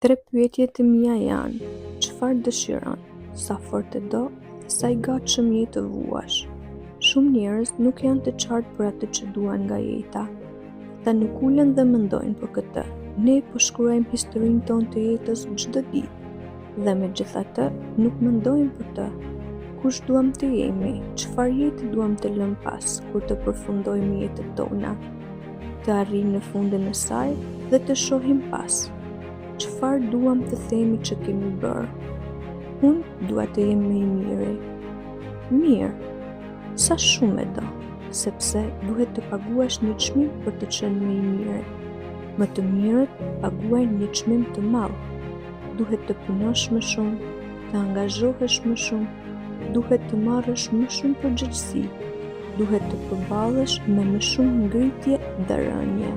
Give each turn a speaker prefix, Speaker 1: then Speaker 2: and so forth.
Speaker 1: Tre pyetjet e mia janë: çfarë dëshiron, sa fort e do, sa i gatshëm je të vuash. Shumë njerëz nuk janë të qartë për atë që duan nga jeta. Ata nuk ulen dhe mendojnë për këtë. Ne po shkruajmë historinë tonë të jetës çdo ditë, dhe megjithatë nuk mendojmë për të. Kush duam të jemi, çfarë jete duam të lëmë pas kur të përfundojmë jetën tona, të arrijmë në fundin e saj dhe të shohim pas. Çfarë duam të themi që kemi bërë? Unë dua të jem më i miri. Mirë, sa shumë e do, sepse duhet të paguash një çmim për të qenë më i miri. Më të mirët paguajnë një çmim të madh. Duhet të punosh më shumë, të angazhohesh më shumë, duhet të marrësh më shumë përgjegjësi, duhet të përballesh me më shumë ngritje dhe rënje.